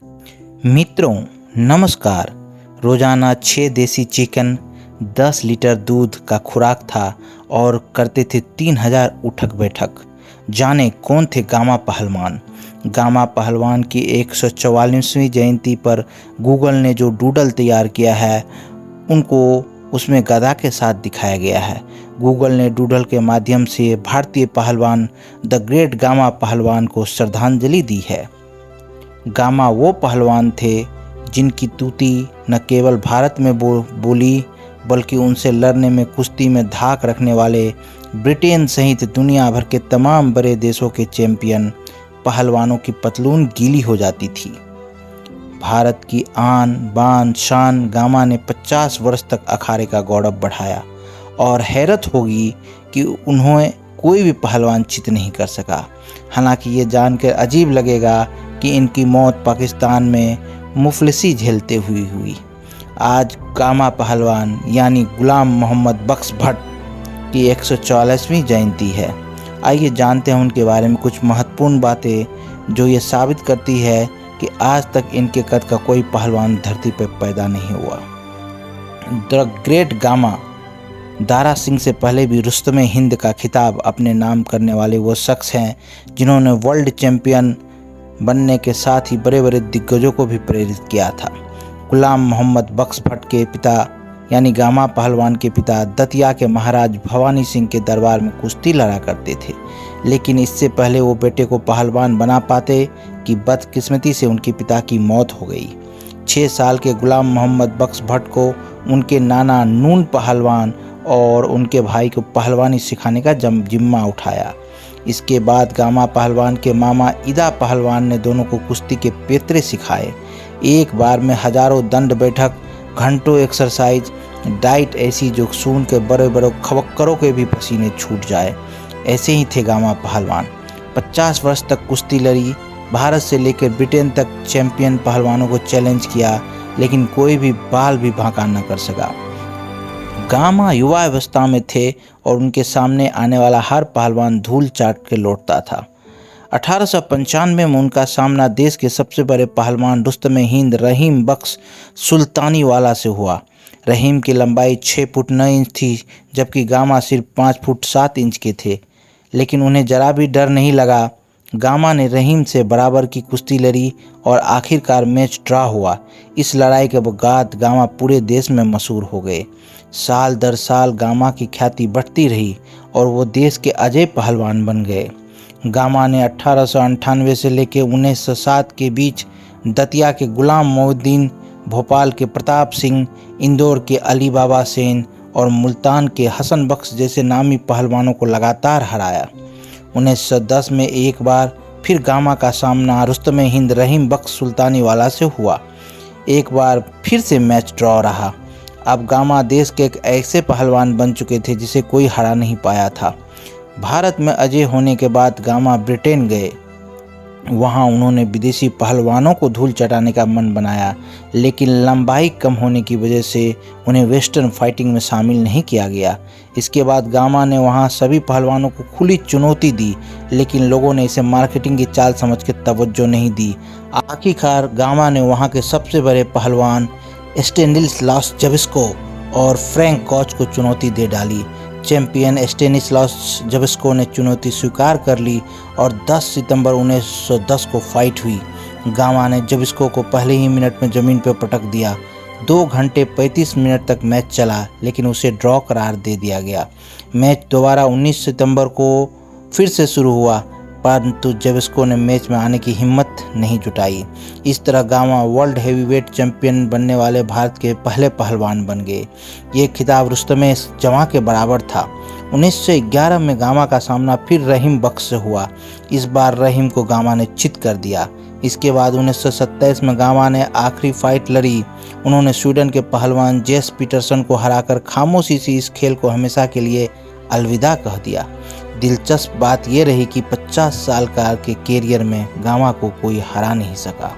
मित्रों नमस्कार। रोजाना 6 देसी चिकन, 10 लीटर दूध का खुराक था और करते थे 3000 उठक बैठक। जाने कौन थे गामा पहलवान। गामा पहलवान की 144वीं जयंती पर गूगल ने जो डूडल तैयार किया है उनको उसमें गदा के साथ दिखाया गया है। गूगल ने डूडल के माध्यम से भारतीय पहलवान द ग्रेट गामा पहलवान को श्रद्धांजलि दी है। गामा वो पहलवान थे जिनकी तूती न केवल भारत में बोली बल्कि उनसे लड़ने में कुश्ती में धाक रखने वाले ब्रिटेन सहित दुनिया भर के तमाम बड़े देशों के चैंपियन पहलवानों की पतलून गीली हो जाती थी। भारत की आन बान शान गामा ने 50 वर्ष तक अखाड़े का गौरव बढ़ाया और हैरत होगी कि उन्हें कोई भी पहलवान चित नहीं कर सका। हालांकि ये जानकर अजीब लगेगा कि इनकी मौत पाकिस्तान में मुफलिसी झेलते हुई। आज गामा पहलवान यानी गुलाम मोहम्मद बख्श भट्ट की 144वीं जयंती है। आइए जानते हैं उनके बारे में कुछ महत्वपूर्ण बातें जो ये साबित करती है कि आज तक इनके कद का कोई पहलवान धरती पर पैदा नहीं हुआ। The great gamma Dara Singh से पहले भी रुस्तमे हिंद का खिताब अपने नाम करने वाले वो शख्स हैं जिन्होंने वर्ल्ड चैंपियन बनने के साथ ही बड़े बड़े दिग्गजों को भी प्रेरित किया था। गुलाम मोहम्मद बख्श भट्ट के पिता यानी गामा पहलवान के पिता दतिया के महाराज भवानी सिंह के दरबार में कुश्ती लड़ा करते थे, लेकिन इससे पहले वो बेटे को पहलवान बना पाते कि बदकिस्मती से उनके पिता की मौत हो गई। 6 साल के गुलाम मोहम्मद बख्श भट्ट को उनके नाना नून पहलवान और उनके भाई को पहलवानी सिखाने का जिम्मा उठाया। इसके बाद गामा पहलवान के मामा इदा पहलवान ने दोनों को कुश्ती के पेतरे सिखाए। एक बार में हजारों दंड बैठक, घंटों एक्सरसाइज, डाइट ऐसी जो सुन के बड़े बड़े खबक्करों के भी पसीने छूट जाए। ऐसे ही थे गामा पहलवान। 50 वर्ष तक कुश्ती लड़ी, भारत से लेकर ब्रिटेन तक चैंपियन पहलवानों को चैलेंज किया, लेकिन कोई भी बाल भी बांका न कर सका। गामा युवा अवस्था में थे और उनके सामने आने वाला हर पहलवान धूल चाट के लौटता था। 1895 में उनका सामना देश के सबसे बड़े पहलवान रुस्तमे हिंद रहीम बख्श सुल्तानी वाला से हुआ। रहीम की लंबाई 6 फुट 9 इंच थी, जबकि गामा सिर्फ 5 फुट 7 इंच के थे, लेकिन उन्हें जरा भी डर नहीं लगा। गामा ने रहीम से बराबर की कुश्ती लड़ी और आखिरकार मैच ड्रा हुआ। इस लड़ाई के बाद गामा पूरे देश में मशहूर हो गए। साल दर साल गामा की ख्याति बढ़ती रही और वो देश के अजय पहलवान बन गए। गामा ने 1898 से लेकर 1907 के बीच दतिया के गुलाम मोहिउद्दीन, भोपाल के प्रताप सिंह, इंदौर के अली बाबा सेन और मुल्तान के हसन बख्श जैसे नामी पहलवानों को लगातार हराया। 1910 में एक बार फिर गामा का सामना रुस्तमे हिंद रहीम बख्श सुल्तानी वाला से हुआ। एक बार फिर से मैच ड्रॉ रहा। अब गामा देश के एक ऐसे पहलवान बन चुके थे जिसे कोई हरा नहीं पाया था। भारत में अजय होने के बाद गामा ब्रिटेन गए। वहां उन्होंने विदेशी पहलवानों को धूल चटाने का मन बनाया, लेकिन लंबाई कम होने की वजह से उन्हें वेस्टर्न फाइटिंग में शामिल नहीं किया गया। इसके बाद गामा ने वहां सभी पहलवानों को खुली चुनौती दी, लेकिन लोगों ने इसे मार्केटिंग की चाल समझ के तवज्जो नहीं दी। आखिरकार गामा ने वहां के सबसे बड़े पहलवान स्टेनिस्लास जबिस्को और फ्रैंक कॉच को चुनौती दे डाली। चैंपियन स्टेनिस्लास जबिस्को ने चुनौती स्वीकार कर ली और 10 सितंबर 1910 को फाइट हुई। गामा ने जबिस्को को पहले ही मिनट में ज़मीन पर पटक दिया। 2 घंटे 35 मिनट तक मैच चला, लेकिन उसे ड्रॉ करार दे दिया गया। मैच दोबारा 19 सितंबर को फिर से शुरू हुआ, परंतु जबिस्को ने मैच में आने की हिम्मत नहीं जुटाई। इस तरह गामा वर्ल्ड हेवीवेट चैंपियन बनने वाले भारत के पहले पहलवान बन गए। ये खिताब रुस्तमे जवां के बराबर था। 1911 में गामा का सामना फिर रहीम बख्श से हुआ। इस बार रहीम को गामा ने चित कर दिया। इसके बाद 1927 में गामा ने आखिरी फाइट लड़ी। उन्होंने स्वीडन के पहलवान जेस पीटरसन को हराकर खामोशी से इस खेल को हमेशा के लिए अलविदा कह दिया। दिलचस्प बात यह रही कि 50 साल का के कैरियर में गामा को कोई हरा नहीं सका।